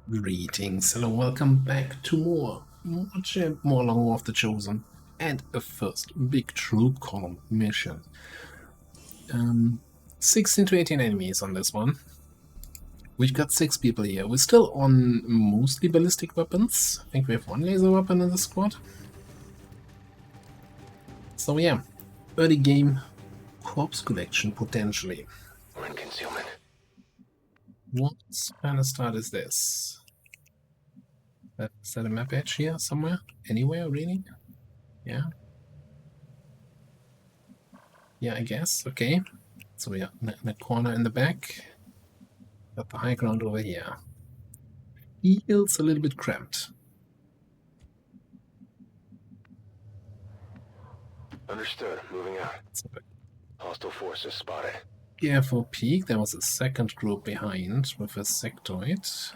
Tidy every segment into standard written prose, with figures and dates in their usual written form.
Greetings, hello, welcome back to more Long of the Chosen, and a first big troop column mission. 16 to 18 enemies on this one. We've got 6 people here. We're still on mostly ballistic weapons. I think we have 1 laser weapon in the squad. So yeah, early game corpse collection potentially. We're in concealment. What kind of start is this? Is that a map edge here somewhere? Anywhere, really? Yeah. Yeah, I guess. Okay. So we are in the corner in the back. Got the high ground over here. Feels a little bit cramped. Understood. Moving out. Hostile forces spotted. Careful peek. There was a second group behind with a sectoid.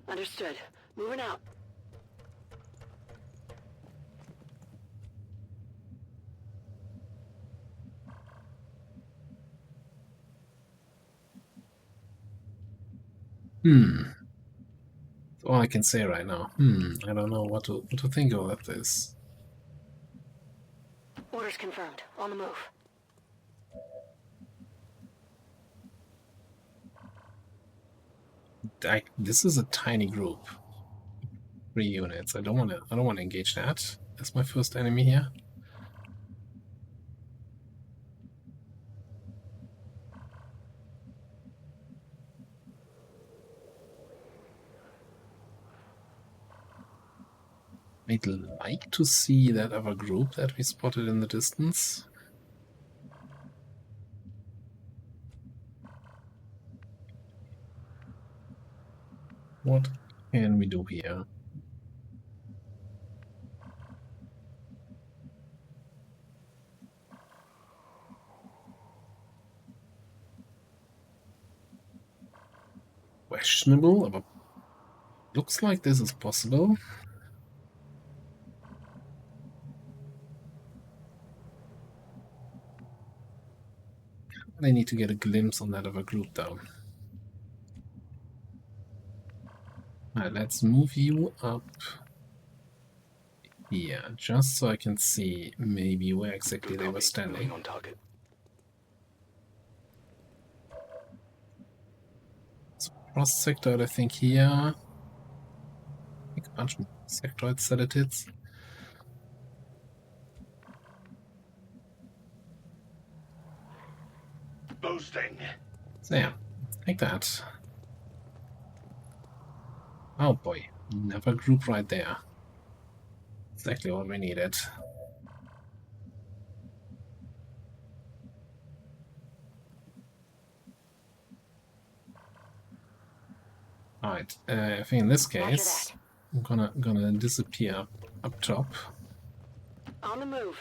Understood. Moving out. That's all I can say right now. I don't know what to think about this. Orders confirmed. On the move. This is a tiny group. 3 units. I don't want to engage that. That's my first enemy here. I'd like to see that other group that we spotted in the distance. What can we do here? Questionable, but looks like this is possible. I need to get a glimpse on that other group though. Alright, let's move you up here, just so I can see maybe where exactly they were standing. On target. So cross sectoid, I think here. I think a bunch of sectoid sedatives. Boosting. So yeah, like that. Oh boy, another group right there. Exactly what we needed. Alright, I think in this case, I'm gonna disappear up top. On the move.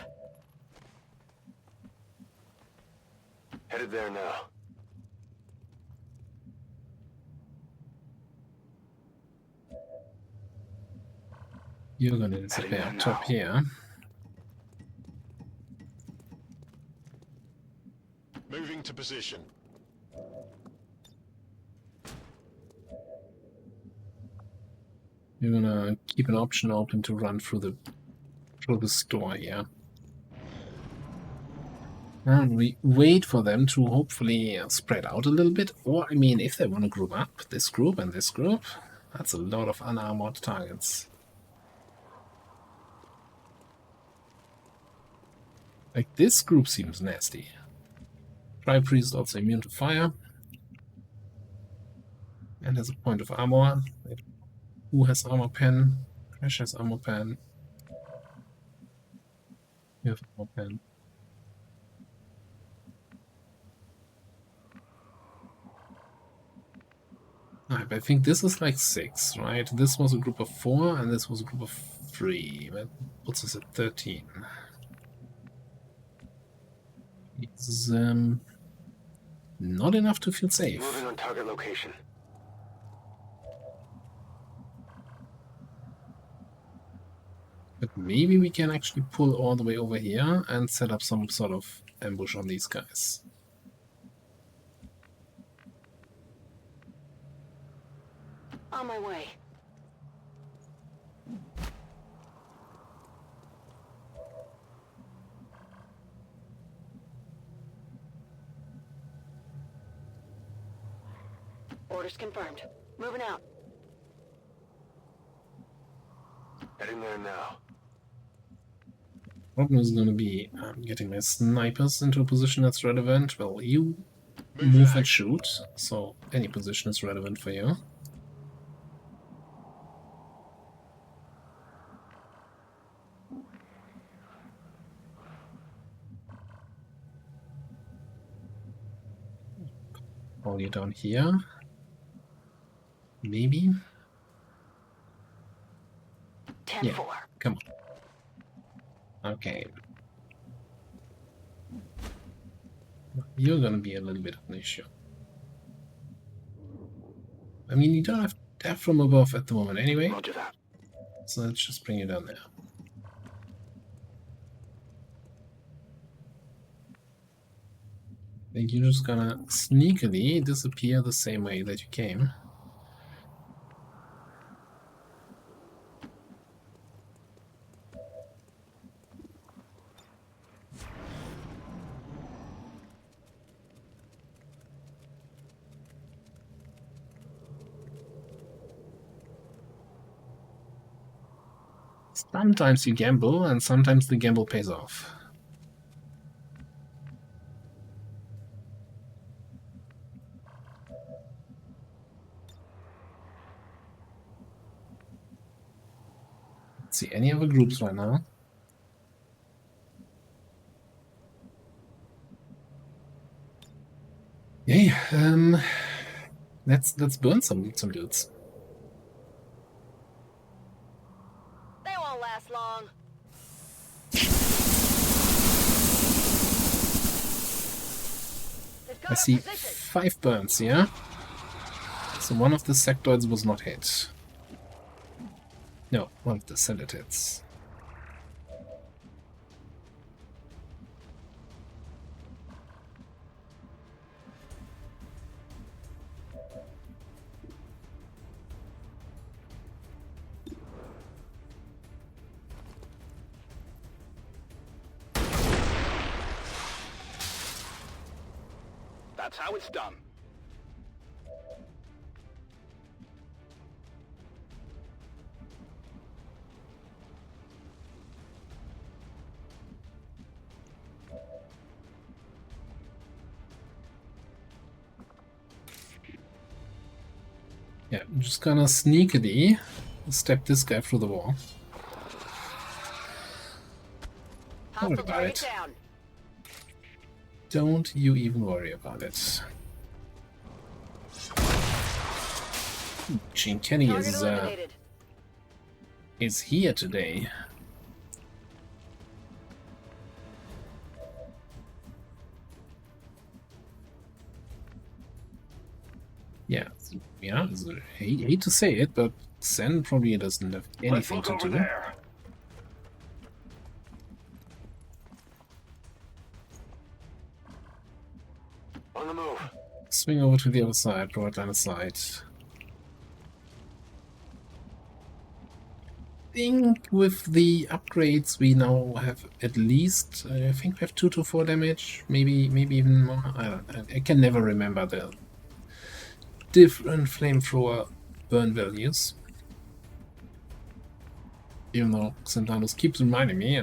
Headed there now. You're gonna disappear up top here. Moving to position. You're gonna keep an option open to run through the store here. And we wait for them to hopefully spread out a little bit. Or, I mean, if they want to group up, this group and this group, that's a lot of unarmored targets. Like, this group seems nasty. Tri-Priest also immune to fire. And has a point of armor. Who has armor pen? Crash has armor pen. You have armor pen. Alright, I think this is like 6, right? This was a group of 4 and this was a group of 3. That puts us at 13. It's not enough to feel safe. Moving on target location. But maybe we can actually pull all the way over here and set up some sort of ambush on these guys. On my way. Orders confirmed. Moving out. Heading there now. Problem is going to be getting my snipers into a position that's relevant. Well, you move and shoot, so any position is relevant for you. All you down here. Maybe. 10-4. Yeah, come on. Okay. You're gonna be a little bit of an issue. I mean, you don't have death from above at the moment anyway. Roger that. So let's just bring you down there. I think you're just gonna sneakily disappear the same way that you came. Sometimes you gamble, and sometimes the gamble pays off. Let's see any other groups right now. Yay, let's burn some dudes. They won't last long. I see 5 burns here. So one of the sectoids was not hit. No, one of the celluloids. That's how it's done. Yeah, I'm just gonna sneakily step this guy through the wall. Don't worry about it. Down. Don't you even worry about it. Gene Kenny is here today. Yeah, I hate to say it, but Zen probably doesn't have anything to do. There. On the move. Swing over to the other side, provide line of sight. I think with the upgrades we now have at least, I think we have 2 to 4 damage, maybe even more. I can never remember the different flamethrower burn values. Even though Xantanus keeps reminding me,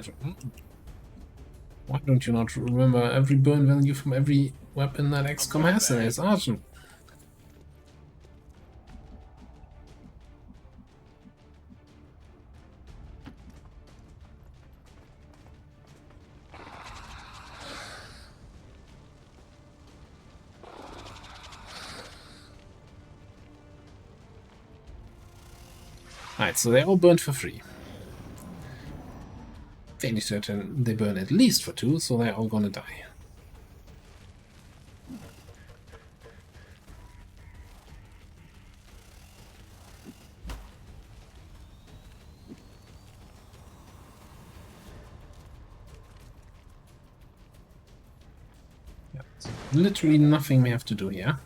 why don't you not remember every burn value from every weapon that XCOM has in its arsenal? Alright, so they're all burned for free. Fairly certain they burn at least for 2, so they're all gonna die. literally nothing we have to do here.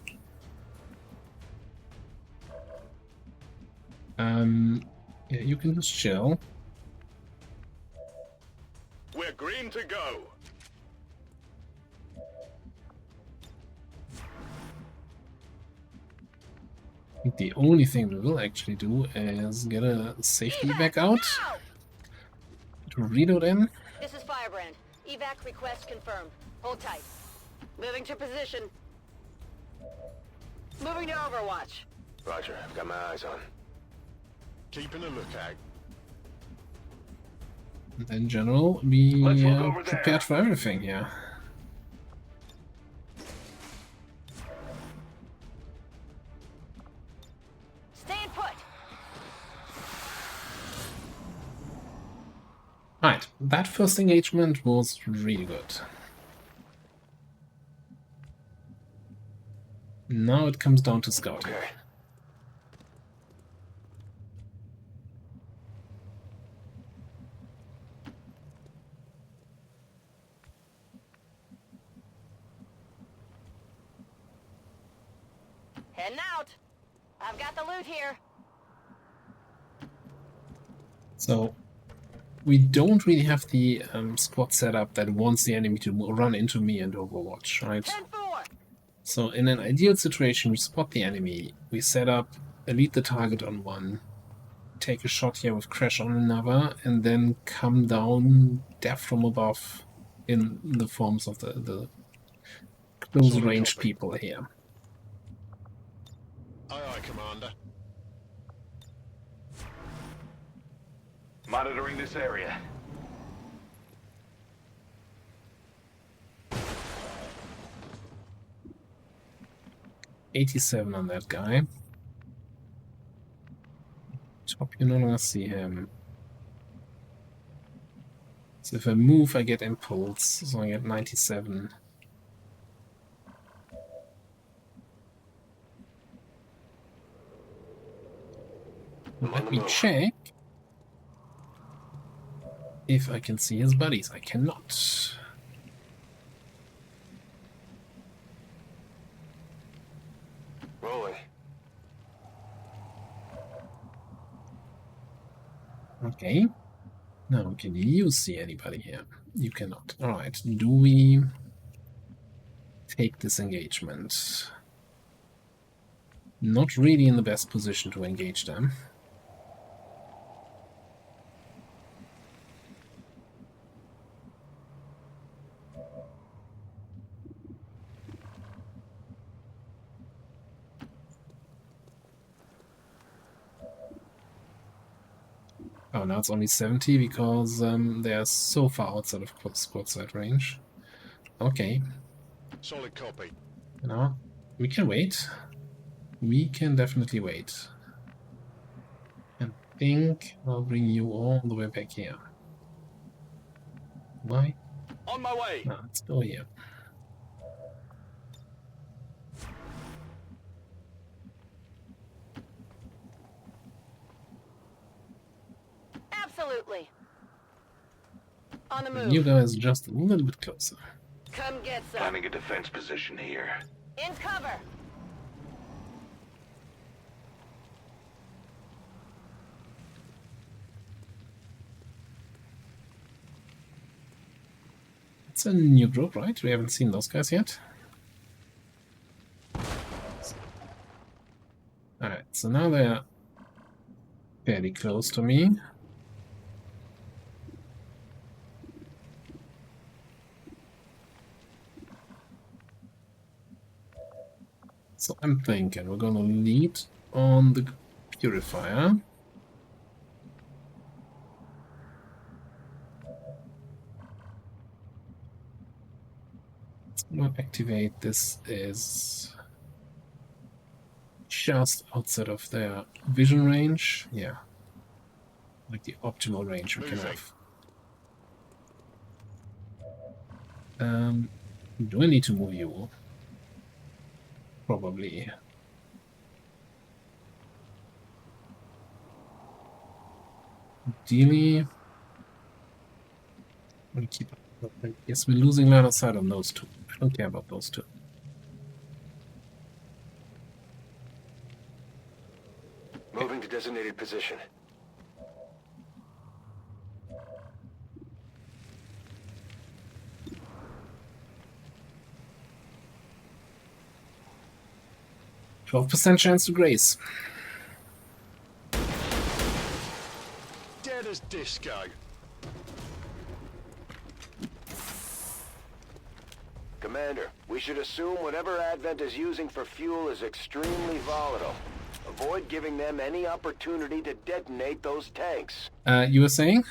Yeah, you can just chill. We're green to go. I think the only thing we will actually do is get a safety back out to reload in. This is Firebrand. Evac request confirmed. Hold tight. Moving to position. Moving to Overwatch. Roger, I've got my eyes on. Keeping a lookout. And in general, we Let's look over prepared there. for everything here. Staying put. Right, that first engagement was really good. Now it comes down to scouting. Okay. Heading out. I've got the loot here. So we don't really have the squad setup that wants the enemy to run into me and Overwatch, right? 10-4. So in an ideal situation, we spot the enemy, we set up, elite the target on one, take a shot here with crash on another, and then come down death from above in the forms of the close range people here. Aye, aye, Commander. Monitoring this area. $87 on that guy. Top, you no longer see him. So if I move, I get impulse, so I get 97. Let me check if I can see his buddies. I cannot. Rolling. Okay. Now, can you see anybody here? You cannot. Alright, do we take this engagement? Not really in the best position to engage them. Oh, now it's only 70 because they're so far outside of squad sight range. Okay, Solid copy. you know, we can wait. We can definitely wait. And I think I'll bring you all the way back here. Why? On my way. No, let's go here. Absolutely. On the And move. you guys just a little bit closer. Come get some. Planning a defense position here. In cover. It's a new group, right? We haven't seen those guys yet. Alright, so now they're fairly close to me. So I'm thinking we're gonna lead on the purifier. We'll activate. This is just outside of their vision range. Yeah, like the optimal range we can have. Do I need to move you? Probably. Ideally, we'll keep up. I guess we're losing line of sight on those two. I don't care about those two. designated position. %12 chance to grace. Dead as disco. Commander, we should assume whatever Advent is using for fuel is extremely volatile. Avoid giving them any opportunity to detonate those tanks. You were saying?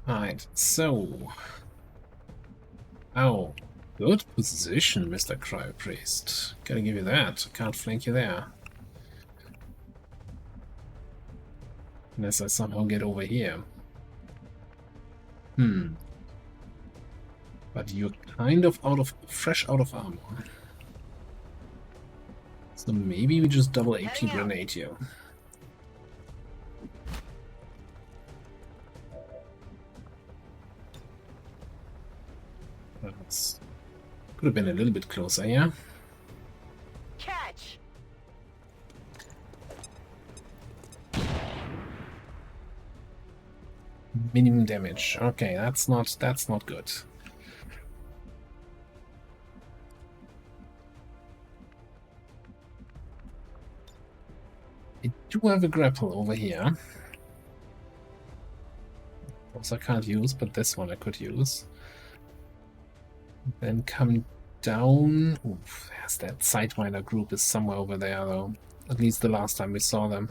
Alright, so... Oh, good position, Mr. Cryo Priest. Gotta give you that. Can't flank you there. Unless I somehow get over here. But you're kind of fresh out of armor. So maybe we just double AP grenade you. That's, could have been a little bit closer, yeah? Catch! Minimum damage. Okay, that's not good. I do have a grapple over here. Also I can't use, but this one I could use. Then come down. Oof, there's that Sidewinder group is somewhere over there though. At least the last time we saw them.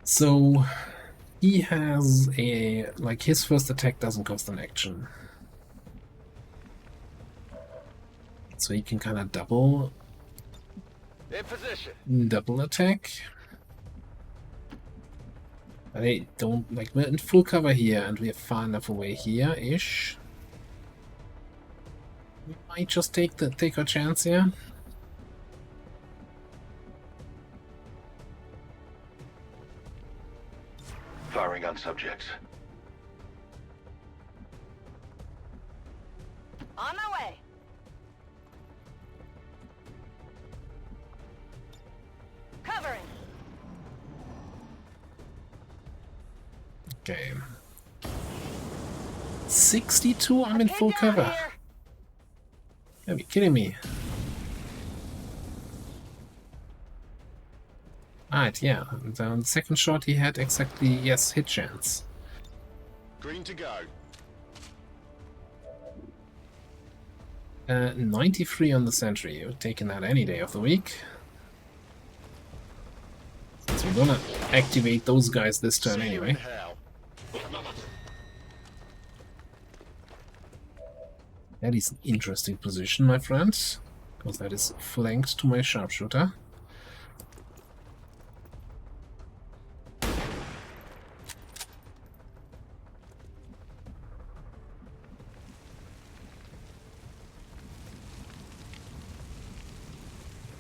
So he has a, like, his first attack doesn't cost an action. So he can kind of double In position. attack. But hey, don't, like, we're in full cover here and we're far enough away here-ish. We might just take our chance here. Firing on subjects. On my way! Covering! Okay. 62? I'm in full Pick down cover. here. Are you kidding me? Alright, yeah. And on the second shot he had exactly, yes, hit chance. Green to go. 93 on the sentry. You're taking that any day of the week. So we're gonna activate those guys this turn See you anyway. in hell. That is an interesting position, my friends, because that is flanked to my sharpshooter.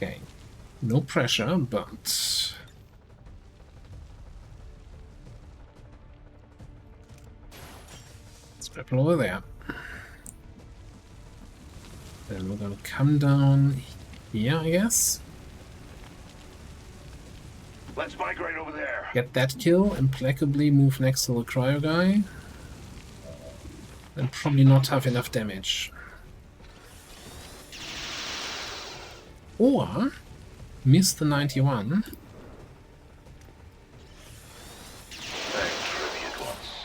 Okay, no pressure, but let's grapple over there. Then we're gonna come down here, I guess. Let's migrate over there. Get that kill, implacably move next to the cryo guy. And probably not have enough damage. Or miss the 91. Thanks,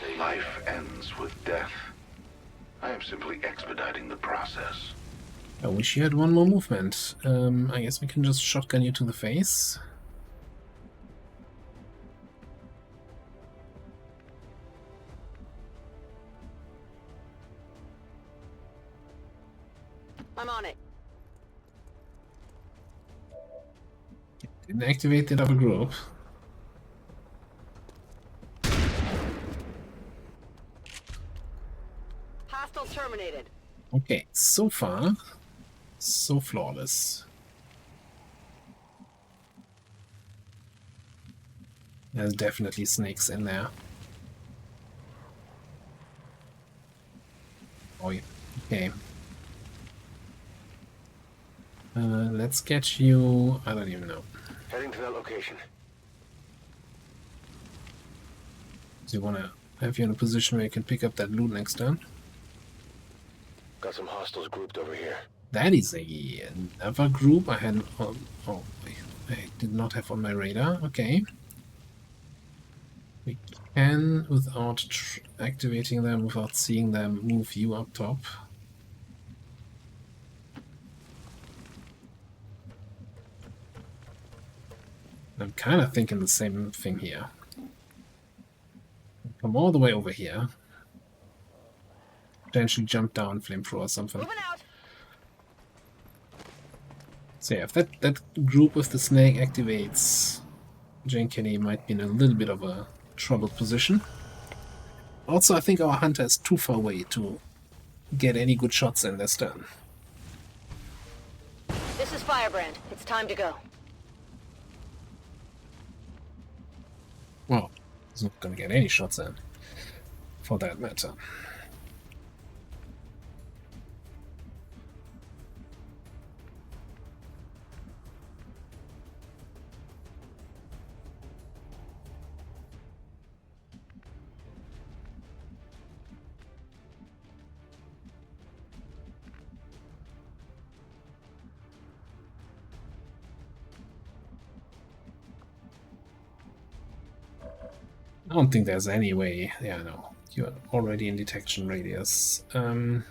Revisting. Life ends with death. I am simply expediting the process. I wish you had one more movement. I guess we can just shotgun you to the face. I'm on it. Didn't activate the double group. Hostile terminated. Okay, so far So flawless. There's definitely snakes in there. Oh, yeah. Okay. Let's get you... I don't even know. Heading to that location. Do you want to have you in a position where you can pick up that loot next turn? Got some hostiles grouped over here. That is another group I had... oh, I did not have on my radar. Okay. We can, without activating them, without seeing them, move you up top. I'm kind of thinking the same thing here. Come all the way over here. Potentially jump down, flamethrower or something. Moving out. So yeah, if that group with the snake activates, Jane Kenny might be in a little bit of a troubled position. Also, I think our hunter is too far away to get any good shots in this turn. This is Firebrand. It's time to go. Well, he's not gonna get any shots in, for that matter. I don't think there's any way. Yeah, no. You're already in detection radius. Okay.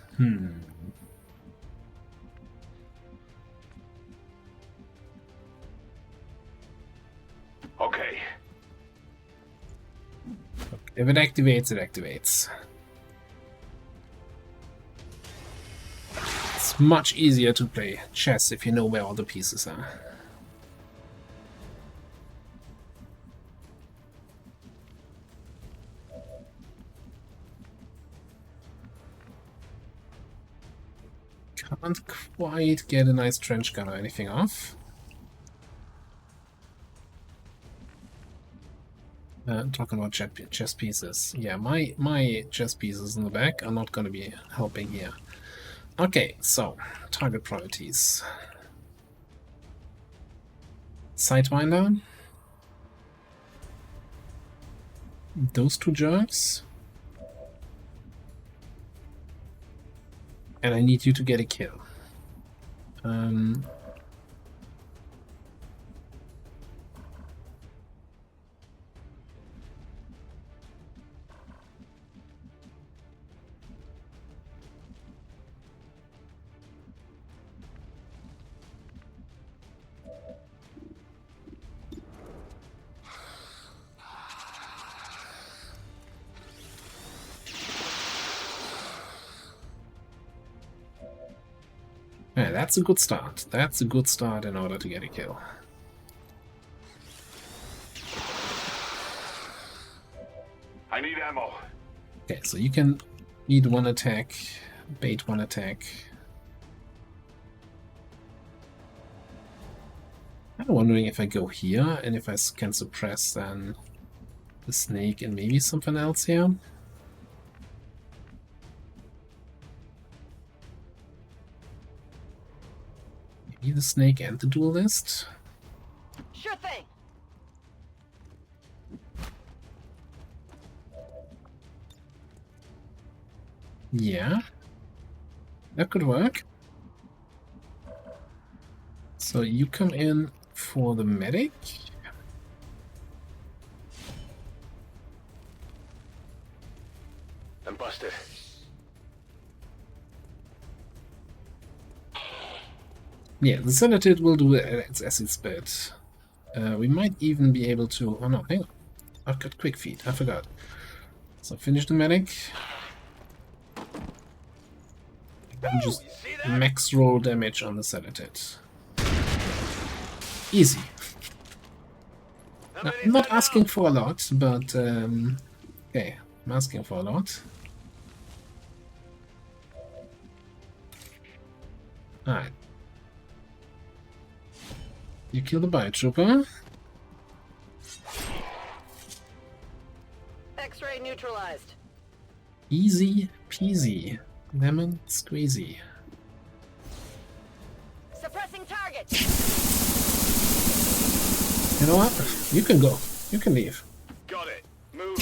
If it activates, it activates. It's much easier to play chess if you know where all the pieces are. Can't quite get a nice trench gun or anything off. Talking about chess pieces. Yeah, my chess pieces in the back are not going to be helping here. Okay, so target priorities. Sidewinder. Those two jerks. And I need you to get a kill. Yeah, that's a good start. That's a good start in order to get a kill. I need ammo. Okay, so you can lead one attack, bait one attack. I'm wondering if I go here and if I can suppress then the snake and maybe something else here. Maybe the snake and the duelist. Sure thing. Yeah, that could work. So you come in for the medic. I'm busted. Yeah, the Senator will do it as its bit. We might even be able to... Oh no, hang on. I've got quick feet, I forgot. So finish the medic. And just max roll damage on the Senator. Easy. Now, I'm not asking for a lot, but... okay, I'm asking for a lot. Alright. You kill the biotrooper. X-ray neutralized. Easy peasy. Lemon squeezy. Suppressing target. You know what? You can go. You can leave. Got it. Moving.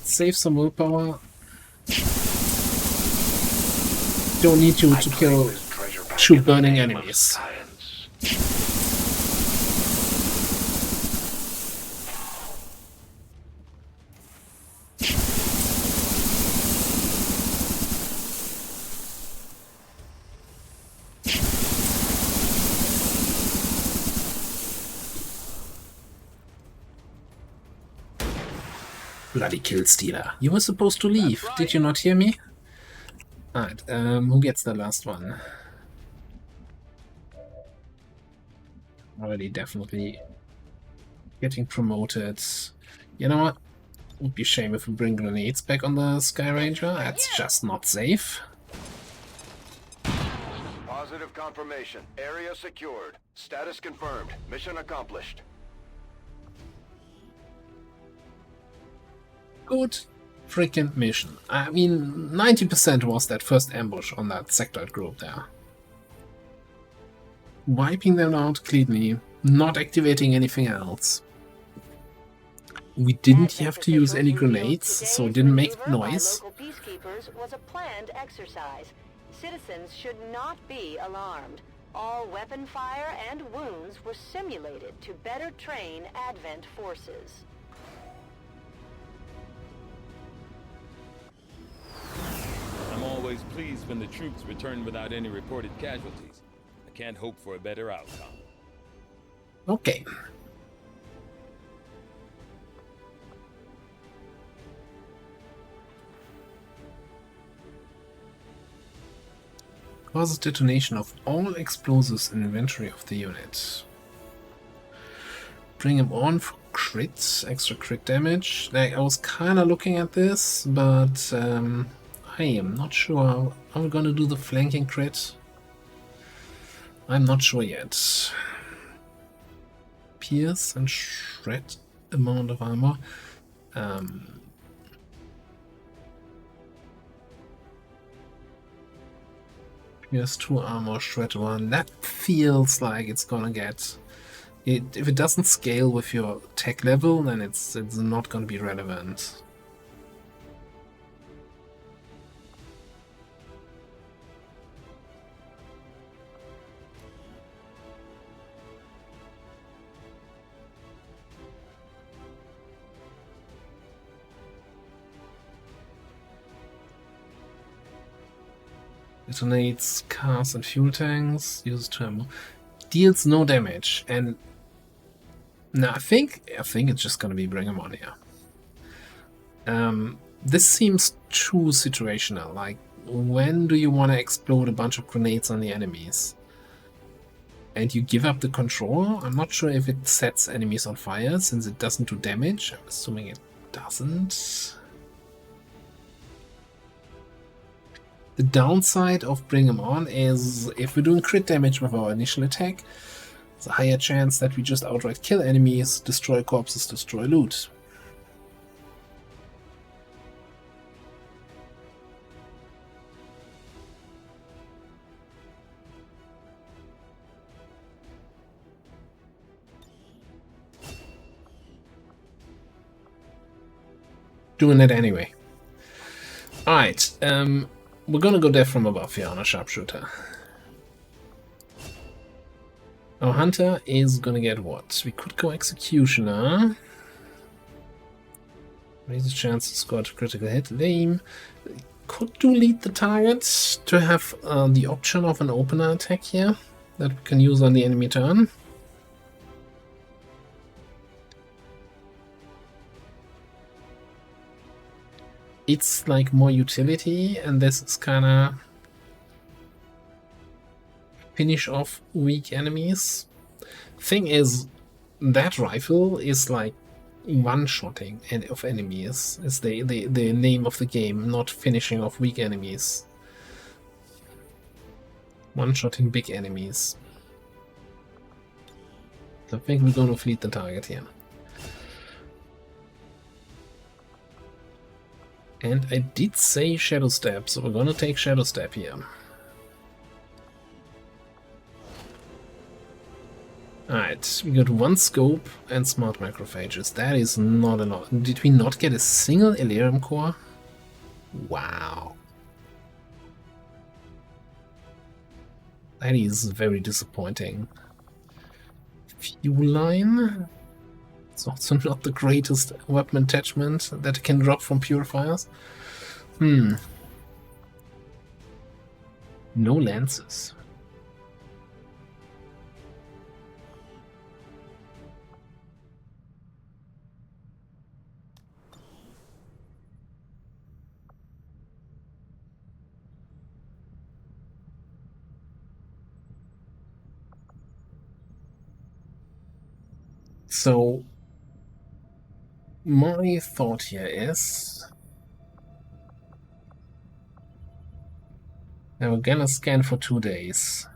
Save some willpower. Don't need you to kill two burning enemies. Bloody kill stealer. You were supposed to leave. Right. Did you not hear me? Alright, who gets the last one? Already definitely getting promoted. You know what? Would be a shame if we bring grenades back on the Sky Ranger. That's just not safe. Positive confirmation. Area secured. Status confirmed. Mission accomplished. Good freaking mission. I mean, 90% was that first ambush on that sectoid group there. Wiping them out cleanly, not activating anything else. We didn't have to use any grenades, so it didn't make noise. Local peacekeepers was a planned exercise. Citizens should not be alarmed. All weapon fire and wounds were simulated to better train Advent forces. I'm always pleased when the troops return without any reported casualties. I can't hope for a better outcome. Okay. Causes detonation of all explosives in inventory of the unit. Bring him on for crits, extra crit damage. Like, I was kind of looking at this, but I am not sure how we're gonna do the flanking crit. I'm not sure yet. Pierce and shred amount of armor. Pierce 2 armor, shred 1. That feels like it's gonna get it. If it doesn't scale with your tech level, then it's not gonna be relevant. Detonates cars and fuel tanks, uses to ammo, deals no damage, and now I think it's just gonna be bring him on here. This seems too situational. Like, when do you want to explode a bunch of grenades on the enemies? And you give up the control? I'm not sure if it sets enemies on fire, since it doesn't do damage. I'm assuming it doesn't. The downside of Bring 'em On is if we're doing crit damage with our initial attack, there's a higher chance that we just outright kill enemies, destroy corpses, destroy loot. Doing it anyway. Alright, we're gonna go death from above here on a sharpshooter. Our hunter is gonna get what? We could go executioner. Raise the chance to score a critical hit. Lame. Could do lead the target to have the option of an opener attack here that we can use on the enemy turn. It's like more utility, and this is kind of finish off weak enemies. Thing is, that rifle is like one-shotting of enemies. Is the name of the game, not finishing off weak enemies. One-shotting big enemies. So I think we're gonna fleet the target here. And I did say Shadow Step, so we're gonna take Shadow Step here. Alright, we got one scope and smart macrophages. That is not a lot. Did we not get a single Elerium core? Wow. That is very disappointing. Fuel line. It's also not the greatest weapon attachment that can drop from purifiers. No lances. So my thought here is now we're gonna scan for 2 days.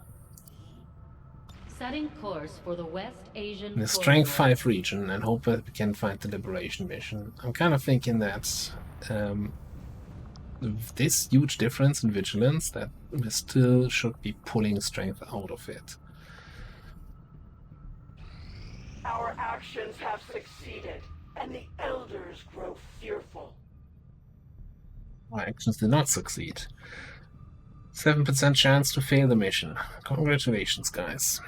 Setting course for the West Asian The Strength corridor. 5 region and hope that we can find the Liberation mission. I'm kind of thinking that with this huge difference in vigilance that we still should be pulling strength out of it. Our actions have succeeded, and the elders grow fearful. Our actions did not succeed. 7% chance to fail the mission. Congratulations, guys.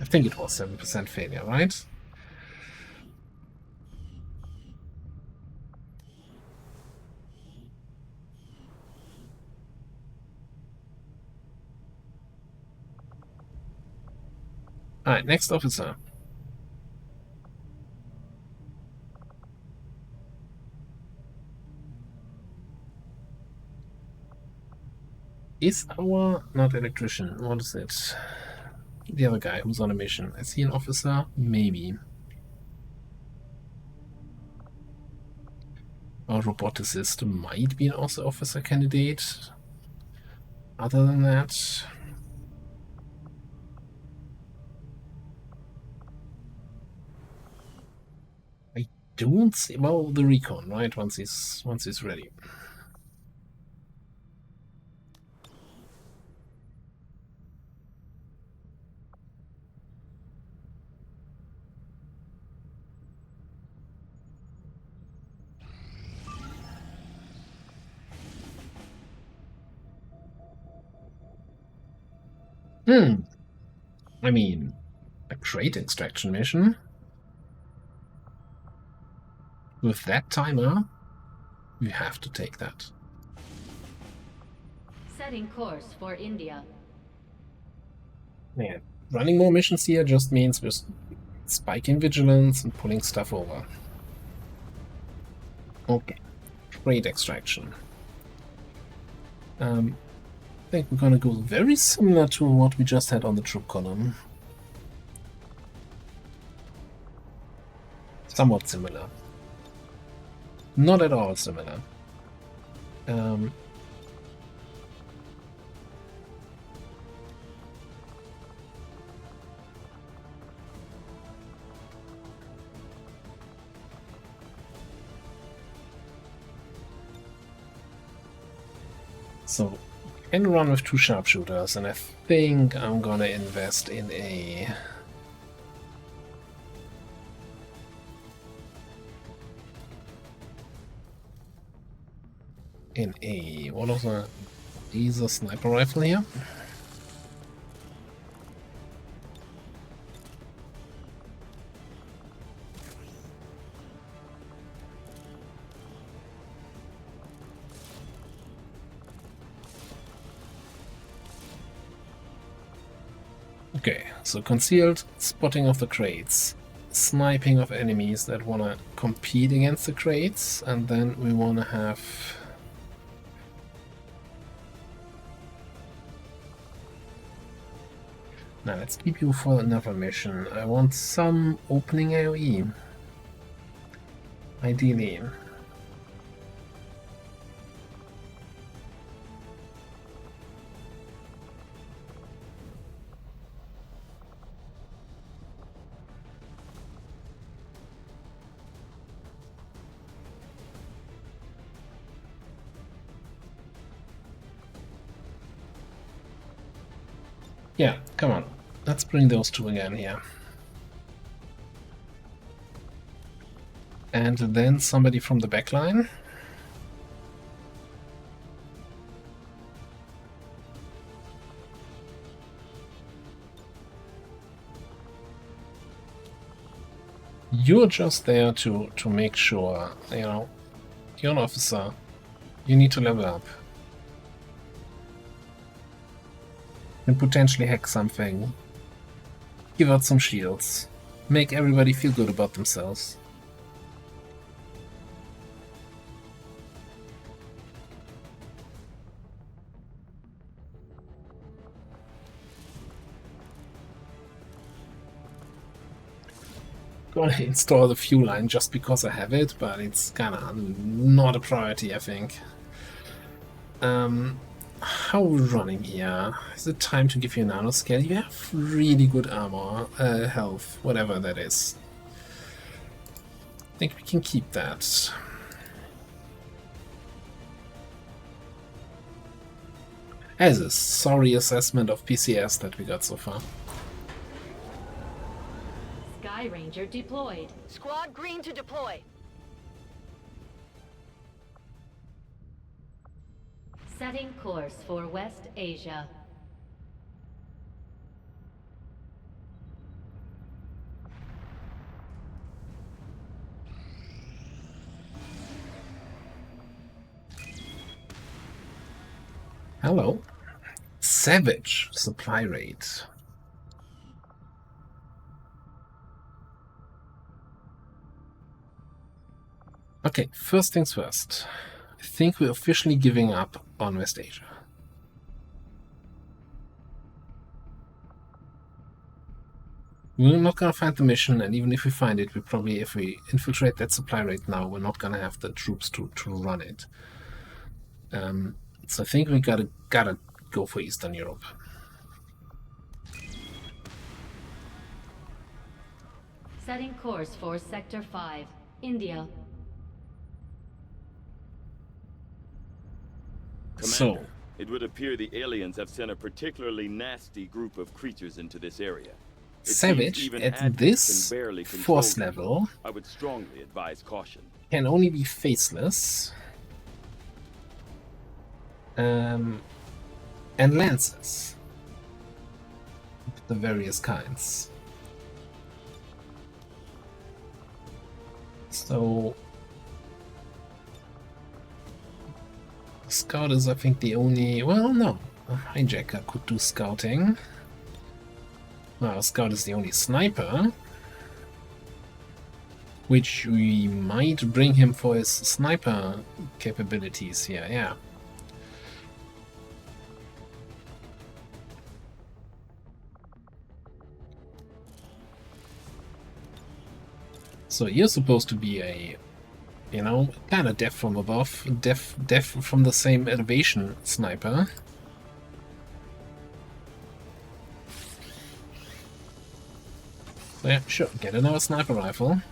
I think it was 7% failure, right? Alright, next officer. Is our... not electrician, what is it? The other guy who's on a mission. Is he an officer? Maybe. Our roboticist might be an also officer candidate. Other than that... I don't see... well, the recon, right? Once he's ready. I mean, a crate extraction mission with that timer, you have to take that. Setting course for India. Yeah, running more missions here just means we're spiking vigilance and pulling stuff over. Okay, crate extraction. I think we're gonna go very similar to what we just had on the troop column. Somewhat similar. Not at all similar. So, I can run with 2 sharpshooters, and I think I'm gonna invest in a... what was a... is a sniper rifle here? Okay, so concealed spotting of the crates, sniping of enemies that want to compete against the crates, and then we want to have... Now let's keep you for another mission. I want some opening AoE. Ideally. Yeah, come on. Let's bring those two again here. And then somebody from the back line. You're just there to make sure, you know, you're an officer. You need to level up. And potentially hack something. Give out some shields. Make everybody feel good about themselves. Gonna install the fuel line just because I have it, but it's kinda not a priority, I think. How are we running here? Is it time to give you a nanoscale? You have really good armor, health, whatever that is. I think we can keep that. As a sorry assessment of PCS that we got so far. Sky Ranger deployed. Squad green to deploy. Setting course for West Asia. Hello. Savage supply rate. Okay, first things first. I think we're officially giving up on West Asia. We're not gonna find the mission, and even if we find it, we probably, if we infiltrate that supply rate now, we're not gonna have the troops to run it. So I think we gotta go for Eastern Europe. Setting course for Sector 5, India. Commander, it would appear the aliens have sent a particularly nasty group of creatures into this area. It Savage seems even at admins this can barely control force them. level I would strongly advise caution. can only be faceless and lances, the various kinds. So Scout is, I think, the only... Well, no. A hijacker could do scouting. Well, Scout is the only sniper. Which we might bring him for his sniper capabilities here, yeah. So you're supposed to be a, you know, kind of death from above, death from the same elevation sniper. So yeah, sure, get another sniper rifle.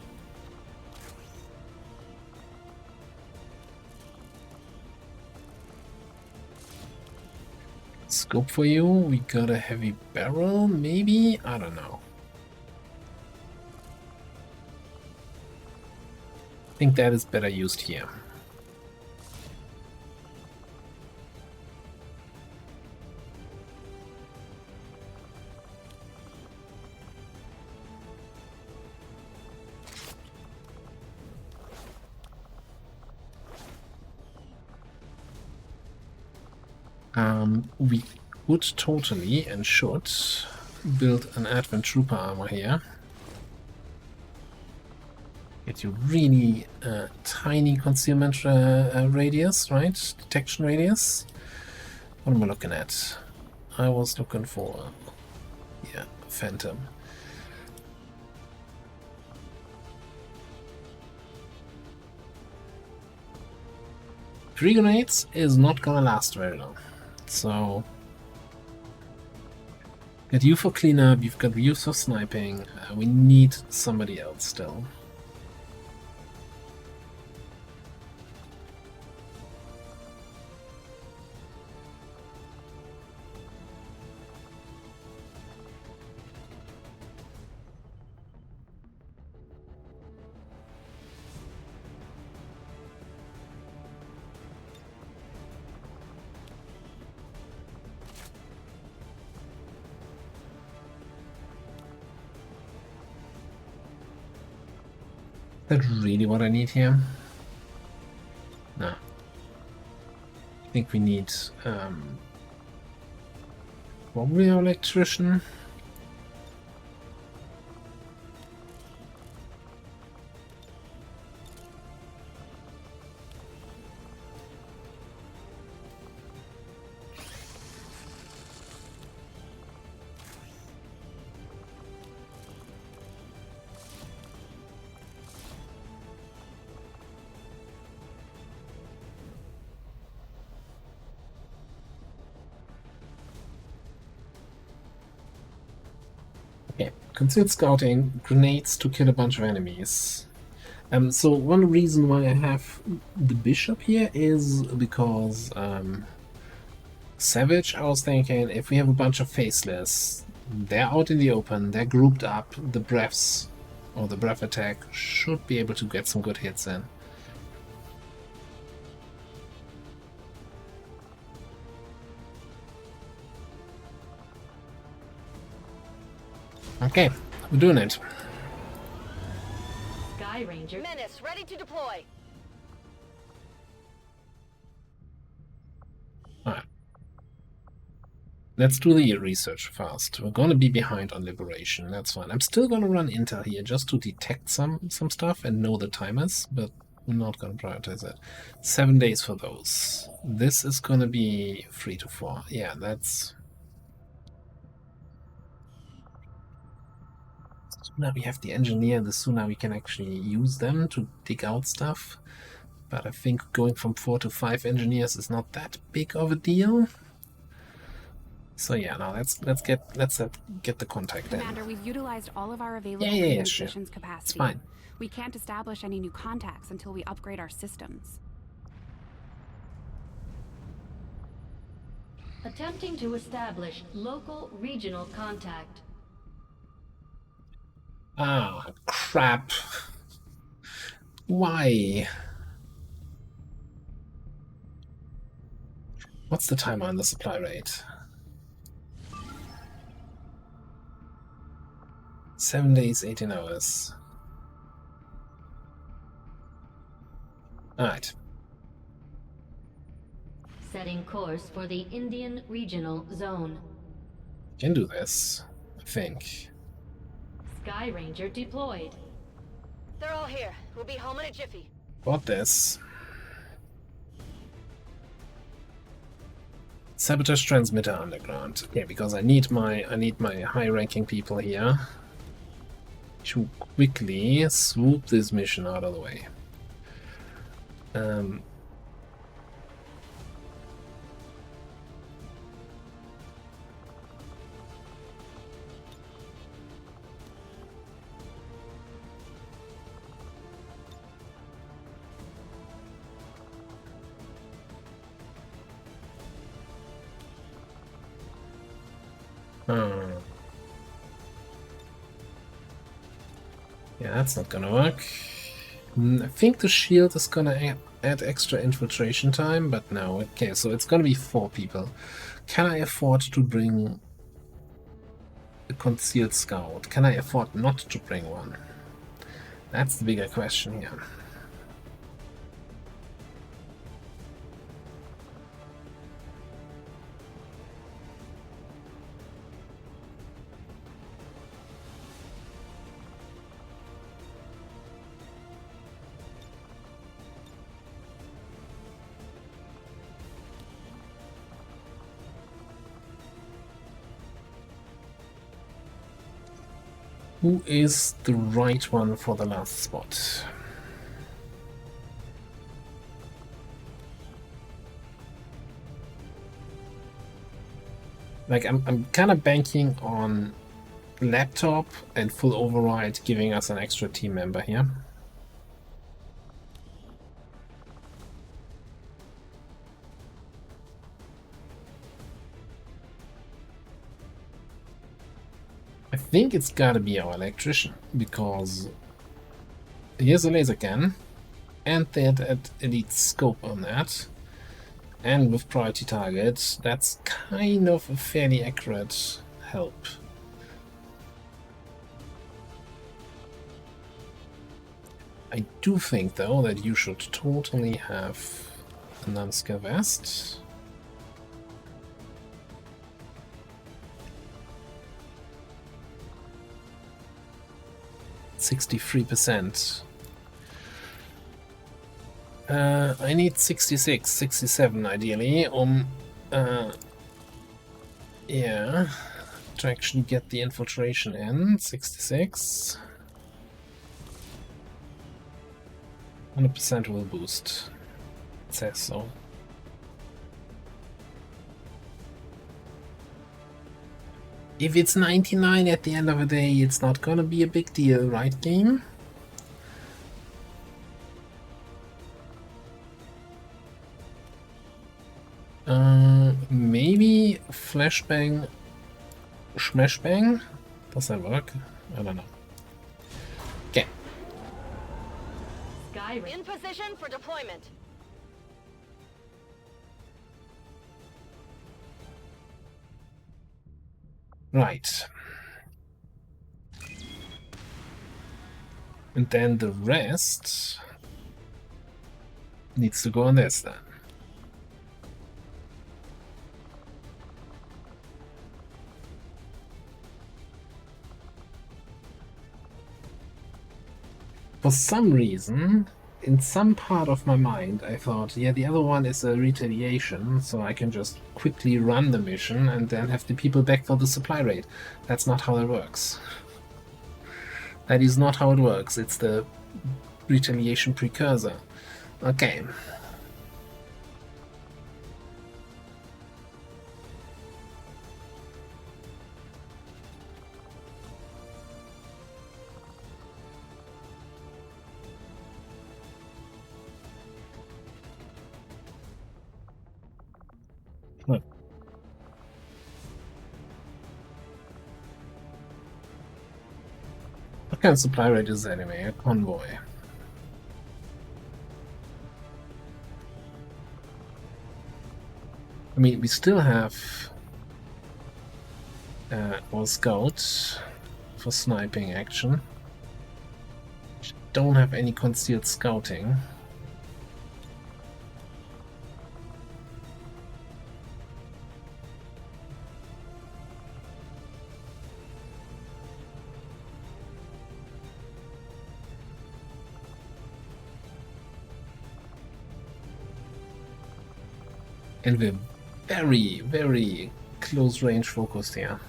Scope for you, we got a heavy barrel, maybe? I don't know. I think that is better used here. We would totally and should build an Advent Trooper armor here. Get you really tiny concealment radius, right? Detection radius. What am I looking at? I was looking for, yeah, Phantom. Three grenades is not gonna last very long. So, got you for cleanup, you've got you for sniping. We need somebody else still. That really what I need here? No. I think we need probably an electrician. Okay, concealed scouting, grenades to kill a bunch of enemies. So one reason why I have the bishop here is because Savage, I was thinking if we have a bunch of faceless, they're out in the open, they're grouped up, the breaths or the breath attack should be able to get some good hits in. Okay, we're doing it. Sky Ranger. Menace, ready to deploy. Alright. Let's do the research first. We're gonna be behind on Liberation, that's fine. I'm still gonna run Intel here just to detect some stuff and know the timers, but I'm not gonna prioritize it. 7 days for those. This is gonna be 3 to 4. Yeah, that's... The sooner we have the engineer, the sooner we can actually use them to dig out stuff. But I think going from 4 to 5 engineers is not that big of a deal. So yeah, now let's get the contact in. Commander, we've utilized all of our available Yeah, communications sure. capacity. It's fine. We can't establish any new contacts until we upgrade our systems. Attempting to establish local regional contact. Ah, crap. Why? What's the timer on the supply rate? 7 days, 18 hours. Alright. Setting course for the Indian Regional Zone. Can do this, I think. Sky Ranger deployed. They're all here. We'll be home in a jiffy. Got this. Sabotage transmitter underground. Okay, because I need my high-ranking people here to quickly swoop this mission out of the way. Yeah, that's not gonna work. I think the shield is gonna add extra infiltration time, but no. Okay, so it's gonna be 4 people. Can I afford to bring a concealed scout? Can I afford not to bring one? That's the bigger question here. Who is the right one for the last spot? Like, I'm kind of banking on laptop and full override giving us an extra team member here. I think it's gotta be our electrician, because here's a laser cannon, and they had elite scope on that, and with priority target, that's kind of a fairly accurate help. I do think, though, that you should totally have a non-skill vest. %63%. I need 66, 67 ideally, yeah, to actually get the infiltration in. 66. 100% will boost. It says so. If it's 99 at the end of the day, it's not gonna be a big deal, right, game? Maybe flashbang, smashbang? Does that work? I don't know. Okay. In position for deployment. Right. And then the rest needs to go on this then. For some reason, in some part of my mind, I thought, yeah, the other one is a retaliation, so I can just quickly run the mission and then have the people back for the supply raid. That's not how it works. That is not how it works. It's the retaliation precursor. Okay. What? What kind of supply rate is that anyway? A convoy. I mean, we still have our scouts for sniping action. Don't have any concealed scouting. And we're very, very close range focused here.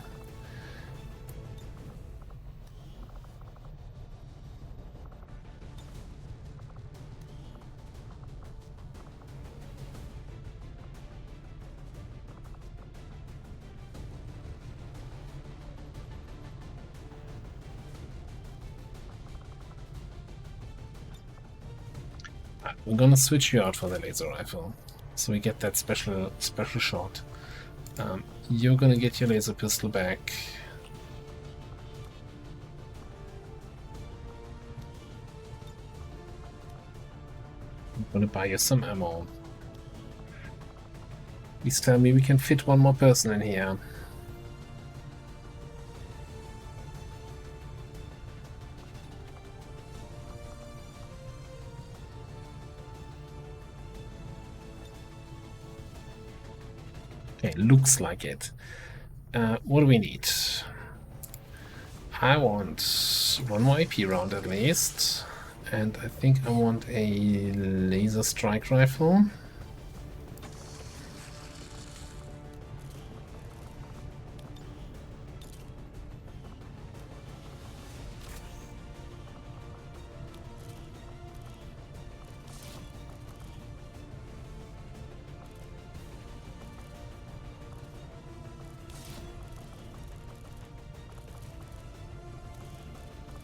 We're gonna switch you out for the laser rifle. So we get that special shot. You're gonna get your laser pistol back. I'm gonna buy you some ammo. Please tell me we can fit one more person in here. Okay, looks like it. What do we need? I want one more AP round at least. And I think I want a laser strike rifle.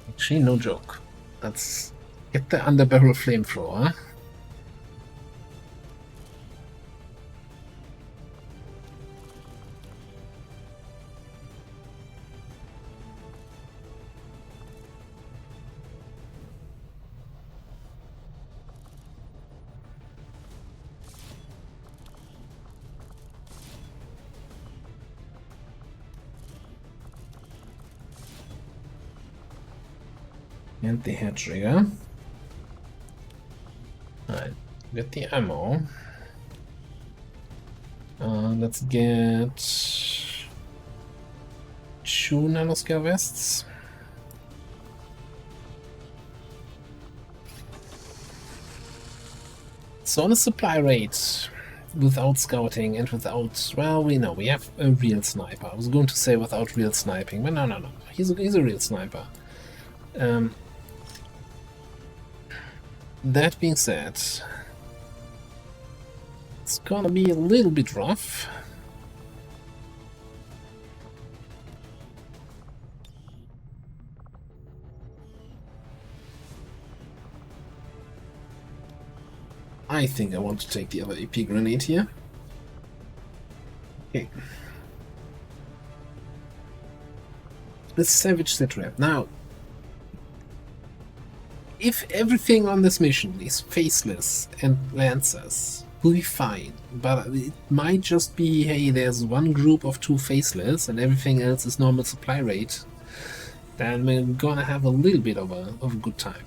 Actually, no joke. Let's get the underbarrel flamethrower. And the hair trigger. Get the ammo. Let's get 2 nanoscale vests. So on a supply rate, without scouting and without, well, we know we have a real sniper. I was going to say without real sniping, but no. He's a real sniper. That being said, it's gonna be a little bit rough. I think I want to take the other AP grenade here. Okay. The Savage Sitrep. Now, if everything on this mission is faceless and lancers, we'll be fine. But it might just be, hey, there's one group of 2 faceless and everything else is normal supply rate. Then we're gonna have a little bit of a good time.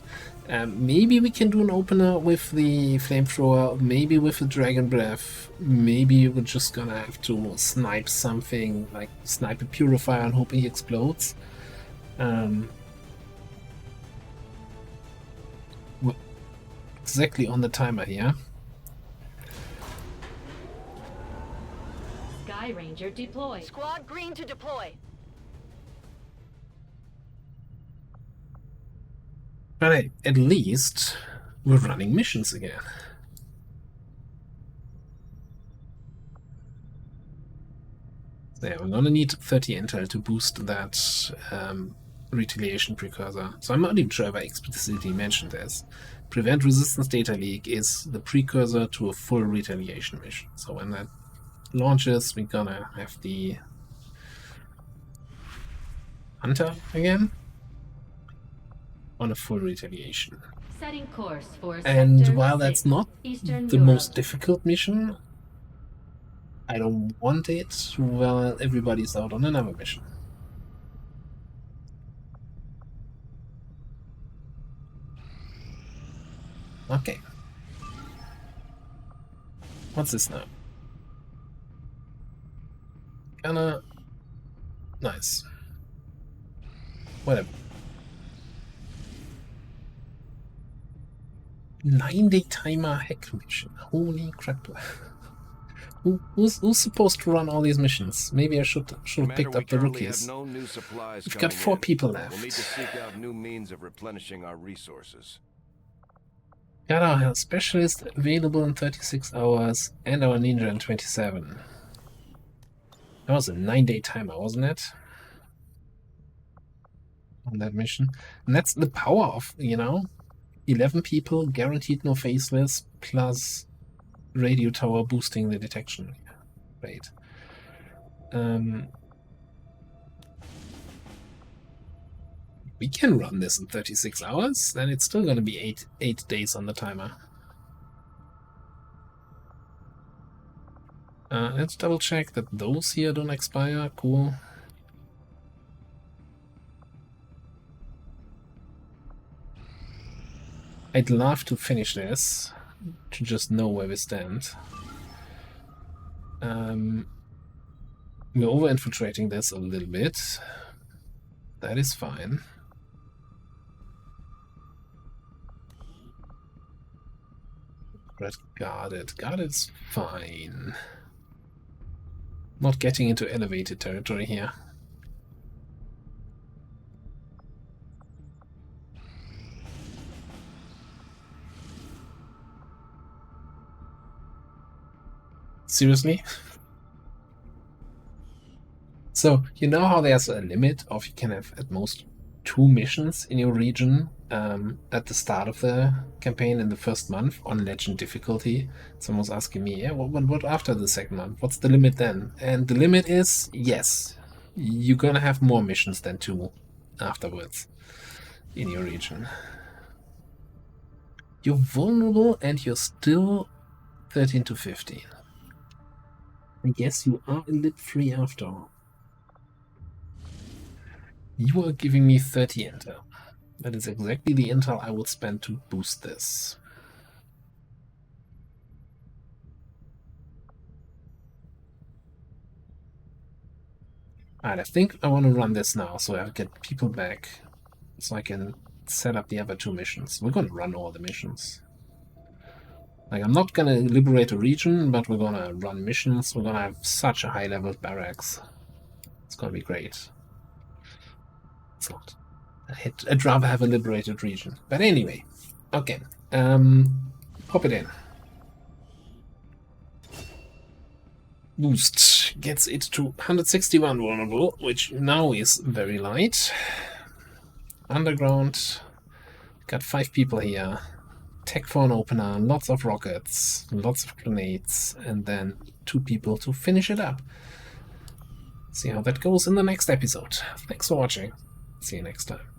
Maybe we can do an opener with the flamethrower, maybe with the dragon breath, maybe we're just gonna have to snipe something, like snipe a purifier and hope he explodes. We're exactly on the timer here. Sky Ranger deployed. Squad green to deploy. But hey, at least we're running missions again. So yeah, we're gonna need 30 intel to boost that retaliation precursor. So I'm not even sure if I explicitly mentioned this. Prevent resistance data leak is the precursor to a full retaliation mission. So when that launches, we're gonna have the Hunter again on a full retaliation. Setting course for And Sector while 6, that's not Eastern the Europe. most difficult mission, I don't want it while everybody's out on another mission. Okay. What's this now? Kinda nice. Whatever. 9-day timer hack mission. Holy crap. Who's supposed to run all these missions? Maybe I should have picked up the rookies. No new supplies We've got 4 people left. We'll need to seek out new means of replenishing our resources. Got our specialist available in 36 hours and our ninja in 27. That was a 9-day timer, wasn't it? On that mission. And that's the power of, 11 people, guaranteed no faceless, plus radio tower boosting the detection rate. We can run this in 36 hours, then it's still going to be 8 days on the timer. Let's double check that those here don't expire. Cool. I'd love to finish this, to just know where we stand. We're over-infiltrating this a little bit. That is fine. But guarded's fine. Not getting into elevated territory here. Seriously? So, you know how there's a limit of you can have at most 2 missions in your region at the start of the campaign in the first month on legend difficulty? Someone's asking me, yeah, what after the second month? What's the limit then? And the limit is, yes, you're gonna have more missions than 2 afterwards in your region. You're vulnerable and you're still 13 to 15. I guess you are a lit free after all. You are giving me 30 intel. That is exactly the intel I would spend to boost this. Alright, I think I want to run this now, so I get people back, so I can set up the other 2 missions. We're going to run all the missions. Like, I'm not going to liberate a region, but we're going to run missions. We're going to have such a high-level barracks. It's going to be great. It's not. I'd rather have a liberated region. But anyway, okay. Pop it in. Boost gets it to 161 vulnerable, which now is very light. Underground. Got 5 people here. Tech for an opener, lots of rockets, lots of grenades, and then 2 people to finish it up. See how that goes in the next episode. Thanks for watching. See you next time.